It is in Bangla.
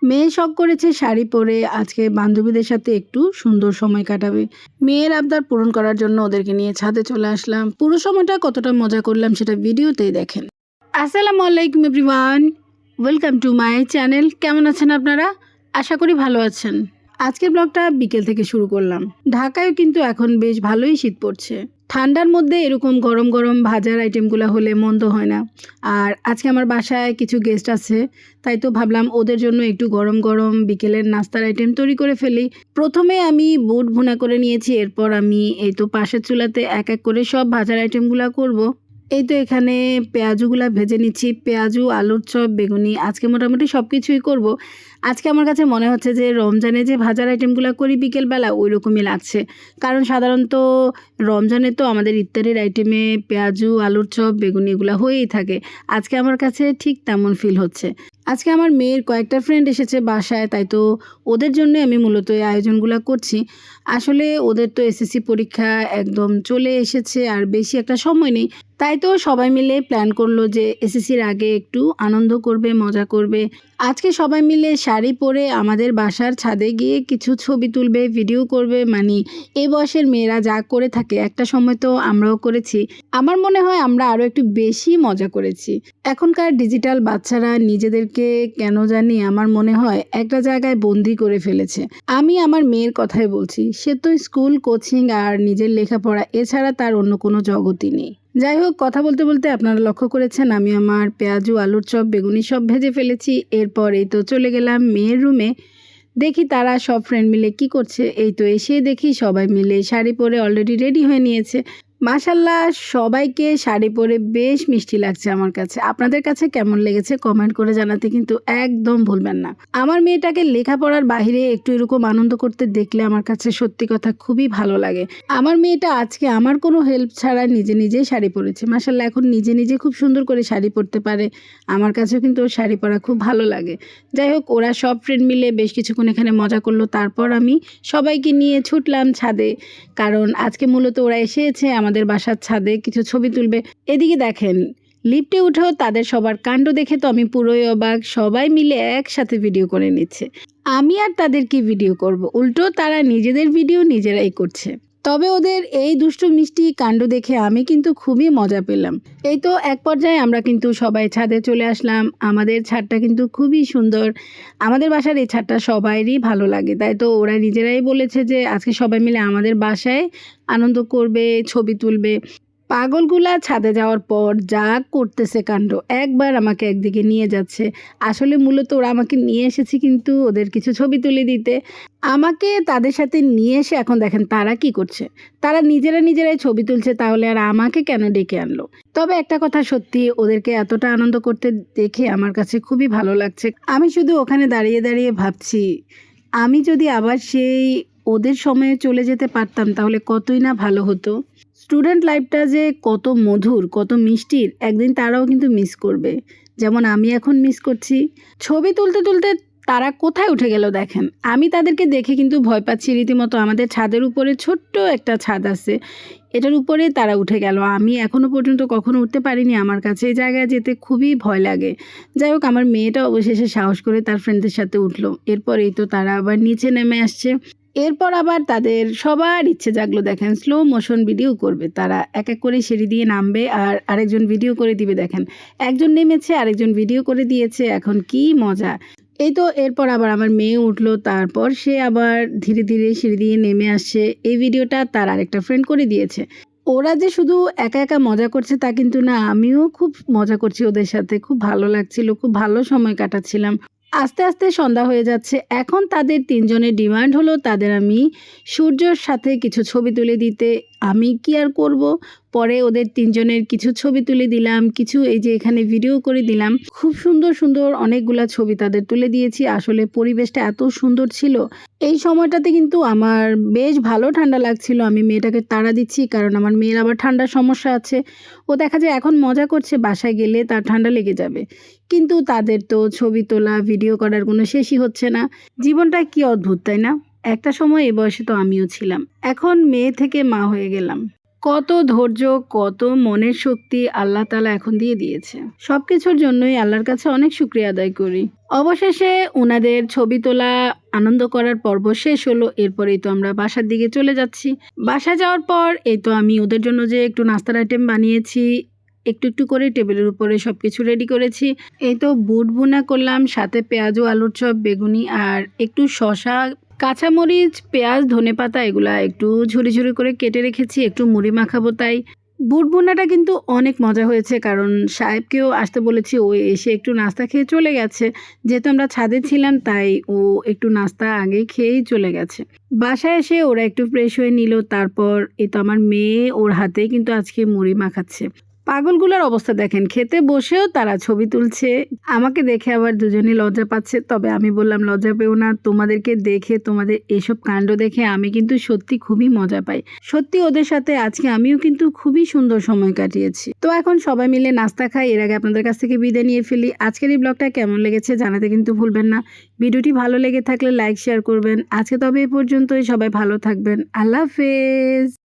মেয়ে শখ করেছে শাড়ি পরে আজকে বান্ধবীদের সাথে একটু সুন্দর সময় কাটাবে। মেয়ের আবদার পূরণ করার জন্য ওদেরকে নিয়ে ছাদে চলে আসলাম। পুরো সময়টা কতটা মজা করলাম সেটা ভিডিওতেই দেখেন। আসসালামু আলাইকুম everyone, welcome to my channel. কেমন আছেন আপনারা? আশা করি ভালো আছেন। আজকের ব্লগটা বিকেল থেকে শুরু করলাম। ঢাকায়ও কিন্তু এখন বেশ ভালোই শীত পড়ছে। ঠান্ডার মধ্যে এরকম গরম গরম ভাজার আইটেমগুলো হলে মন্দ হয় না। আর আজকে আমার বাসায় কিছু গেস্ট আছে, তাই তো ভাবলাম ওদের জন্য একটু গরম গরম বিকেলের নাস্তার আইটেম তৈরি করে ফেলি। প্রথমে আমি বুট ভুনা করে নিয়েছি, এরপর আমি এই তো পাশের চুলাতে এক এক করে সব ভাজার আইটেমগুলো করব। এই তো এখানে পেঁয়াজুগুলা ভেজে নিচ্ছি, পেঁয়াজু, আলুর চপ, বেগুনি, আজকে মোটামুটি সব কিছুই করব। আজকে আমার কাছে মনে হচ্ছে যে রমজানে যে ভাজার আইটেমগুলো করি বিকেলবেলা ওই রকমই লাগছে, কারণ সাধারণত রমজানে তো আমাদের ইফতারের আইটেমে পেঁয়াজু, আলুর চপ, বেগুনি এগুলো হয়েই থাকে। আজকে আমার কাছে ঠিক তেমন ফিল হচ্ছে। আজকে আমার মেয়ের কয়েকটা ফ্রেন্ড এসেছে বাসায়, তাই তো ওদের জন্য আমি মূলত এই আয়োজনগুলো করছি। আসলে ওদের তো এসএসসি পরীক্ষা একদম চলে এসেছে, আর বেশি একটা সময় নেই, তাই তো সবাই মিলে প্ল্যান করলো যে এসএসসির আগে একটু আনন্দ করবে, মজা করবে। আজকে সবাই মিলে শাড়ি পরে আমাদের বাসার ছাদে গিয়ে কিছু ছবি তুলবে, ভিডিও করবে। মানে এই বয়সের মেয়েরা যা করে থাকে একটা সময় তো আমরাও করেছি। আমার মনে হয় আমরা আরও একটু বেশি মজা করেছি। এখনকার ডিজিটাল বাচ্চারা নিজেদেরকে কেন জানি আমার মনে হয় একটা জায়গায় বন্দি করে ফেলেছে। আমি আমার মেয়ের কথাই বলছি, সে তো স্কুল, কোচিং আর নিজের লেখাপড়া এছাড়া তার অন্য কোনো জগতই নেই। যাই হোক, কথা বলতে বলতে আপনারা লক্ষ্য করেছেন আমি আমার পেঁয়াজু, আলুর চপ, বেগুনি সব ভেজে ফেলেছি। এরপরেই তো চলে গেলাম মেয়ের রুমে। দেখি তারা সব ফ্রেন্ড মিলে কি করছে। এই তো এসে দেখি সবাই মিলে শাড়ি পরে অলরেডি রেডি হয়ে নিয়েছে। মাশাল্লাহ, সবাইকে শাড়ি পরে বেশ মিষ্টি লাগছে আমার কাছে। আপনাদের কাছে কেমন লেগেছে কমেন্ট করে জানাতে কিন্তু একদম ভুলবেন না। আমার মেয়েটাকে লেখাপড়ার বাইরে একটু এরকম আনন্দ করতে দেখলে আমার কাছে সত্যি কথা খুবই ভালো লাগে। আমার মেয়েটা আজকে আমার কোনো হেল্প ছাড়া নিজে নিজেই শাড়ি পরেছে। মাশাল্লাহ, এখন নিজে নিজে খুব সুন্দর করে শাড়ি পরতে পারে। আমার কাছেও কিন্তু ওর শাড়ি পরা খুব ভালো লাগে। যাই হোক, ওরা সব ফ্রেন্ড মিলে বেশ কিছুক্ষণ এখানে মজা করলো। তারপর আমি সবাইকে নিয়ে ছুটলাম ছাদে, কারণ আজকে মূলত ওরা এসেছে আমাদের বাসার ছাদে কিছু ছবি তুলবে। এদিকে দেখেন, লিফটে উঠেও তাদের সবার কাণ্ড দেখে তো আমি পুরোই অবাক। সবাই মিলে একসাথে ভিডিও করে নিচ্ছে। আমি আর তাদের কি ভিডিও করব, উল্টো তারা নিজেদের ভিডিও নিজেরাই করছে। তবে ওদের এই দুষ্টু মিষ্টি কাণ্ড দেখে আমি কিন্তু খুবই মজা পেলাম। এই তো এক পর্যায়ে আমরা কিন্তু সবাই ছাদে চলে আসলাম। আমাদের ছাদটা কিন্তু খুবই সুন্দর। আমাদের বাসার এই ছাদটা সবাইরই ভালো লাগে, তাই তো ওরা নিজেরাই বলেছে যে আজকে সবাই মিলে আমাদের বাসায় আনন্দ করবে, ছবি তুলবে। পাগলগুলা ছাদে যাওয়ার পর যা করতেছে কাণ্ড, একবার আমাকে একদিকে নিয়ে যাচ্ছে। আসলে মূলত ওরা আমাকে নিয়ে এসেছে কিন্তু ওদের কিছু ছবি তুলে দিতে। আমাকে তাদের সাথে নিয়ে এসে এখন দেখেন তারা কি করছে। তারা নিজেরাই ছবি তুলছে, তাহলে আর আমাকে কেন ডেকে আনলো? তবে একটা কথা সত্যি, ওদেরকে এতটা আনন্দ করতে দেখে আমার কাছে খুবই ভালো লাগছে। আমি শুধু ওখানে দাঁড়িয়ে দাঁড়িয়ে ভাবছি, আমি যদি আবার সেই ওদের সময়ে চলে যেতে পারতাম তাহলে কতই না ভালো হতো। স্টুডেন্ট লাইফটা যে কত মধুর, কত মিষ্টির, একদিন তারাও কিন্তু মিস করবে, যেমন আমি এখন মিস করছি। ছবি তুলতে তুলতে তারা কোথায় উঠে গেল দেখেন। আমি তাদেরকে দেখে কিন্তু ভয় পাচ্ছি রীতিমতো। আমাদের ছাদের উপরে ছোট্ট একটা ছাদ আছে, এটার উপরে তারা উঠে গেল। আমি এখনও পর্যন্ত কখনো উঠতে পারিনি, আমার কাছে এই জায়গায় যেতে খুবই ভয় লাগে। যাই হোক, আমার মেয়েটা অবশেষে সাহস করে তার ফ্রেন্ডদের সাথে উঠলো। এরপরেই তো তারা আবার নিচে নেমে আসছে। এরপর আবার তাদের সবার ইচ্ছে জাগলো, দেখেন স্লো মোশন ভিডিও করবে। তারা এক এক করে সিঁড়ি দিয়ে নামবে আর আরেকজন ভিডিও করে দিবে। দেখেন, একজন নেমেছে, আরেকজন ভিডিও করে দিয়েছে। এখন কি মজা! এই তো এরপর আবার আমার মেয়ে উঠলো, তারপর সে আবার ধীরে ধীরে সিঁড়ি দিয়ে নেমে আসছে। এই ভিডিওটা তার আরেকটা ফ্রেন্ড করে দিয়েছে। ওরা যে শুধু একা একা মজা করছে তা কিন্তু না, আমিও খুব মজা করছি ওদের সাথে। খুব ভালো লাগছিল, খুব ভালো সময় কাটাচ্ছিলাম। আস্তে আস্তে সন্ধ্যা হয়ে যাচ্ছে। এখন তাদের তিনজনের ডিমান্ড হলো তাদের আমি সূর্যর সাথে কিছু ছবি তুলে দিতে। আমি কি আর করব, পরে ওদের তিনজনের কিছু ছবি তুলে দিলাম, কিছু এই যে এখানে ভিডিও করে দিলাম। খুব সুন্দর সুন্দর অনেকগুলা ছবি তাদের তুলে দিয়েছি। আসলে পরিবেশটা এত সুন্দর ছিল। এই সময়টাতে কিন্তু আমার বেশ ভালো ঠান্ডা লাগছিল। আমি মেয়েটাকে তাড়া দিচ্ছি, কারণ আমার মেয়ের আবার ঠান্ডার সমস্যা আছে। ও দেখা যায় এখন মজা করছে, বাসায় গেলে তার ঠান্ডা লেগে যাবে। কিন্তু তাদের তো ছবি তোলা, ভিডিও করার কোনো শেষই হচ্ছে না। জীবনটা কি অদ্ভুত, তাই না? একটা সময় এ বয়সে তো আমিও ছিলাম, এখন মেয়ে থেকে মা হয়ে গেলাম। কত ধৈর্য, কত মনের শক্তি আল্লাহ তাআলা এখন দিয়ে দিয়েছে। সবকিছুর জন্যই আল্লাহর কাছে অনেক শুকরিয়া আদায় করি। অবশেষে উনাদের ছবি তোলা, আনন্দ করার পর্ব শেষ হলো। এরপরেই তো আমরা বাসার দিকে চলে যাচ্ছি। বাসায় যাওয়ার পর এই তো আমি ওদের জন্য যে একটু নাস্তার আইটেম বানিয়েছি, একটু একটু করে টেবিলের উপরে সবকিছু রেডি করেছি। এই তো বুট ভুনা করলাম, সাথে পেঁয়াজ ও আলুর চপ, বেগুনি আর একটু শসা, কাঁচামরিচ, পেঁয়াজ, ধনেপাতা এগুলা একটু ঝুরি ঝুরি করে কেটে রেখেছি, একটু মুড়ি মাখাবো তাই। বুট ভুনাটা কিন্তু অনেক মজা হয়েছে, কারণ সাহেবকেও আসতে বলেছি, ও এসে একটু নাস্তা খেয়ে চলে গেছে। যেহেতু আমরা ছাদে ছিলাম তাই ও একটু নাস্তা আগে খেয়েই চলে গেছে। বাসায় এসে ওরা একটু ফ্রেশ হয়ে নিল, তারপর এই তো আমার মেয়ে ওর হাতেই কিন্তু আজকে মুড়ি মাখাচ্ছে। পাগলগুলোর অবস্থা দেখেন, খেতে বসেও তারা ছবি তুলছে। আমাকে দেখে আবার দুজনেই লজ্জা পাচ্ছে, তবে আমি বললাম লজ্জা পেও না, তোমাদেরকে দেখে, তোমাদের এসব কাণ্ড দেখে আমি কিন্তু সত্যি খুবই মজা পাই। সত্যি ওদের সাথে আজকে আমিও কিন্তু খুবই সুন্দর সময় কাটিয়েছি। তো এখন সবাই মিলে নাস্তা খাই, এর আগে আপনাদের কাছ থেকে বিদায় নিয়ে ফেলি। আজকের এই ব্লগটা কেমন লেগেছে জানাতে কিন্তু ভুলবেন না। ভিডিওটি ভালো লেগে থাকলে লাইক শেয়ার করবেন। আজকে তবে এই পর্যন্তই, সবাই ভালো থাকবেন। আল্লাহ হাফেজ।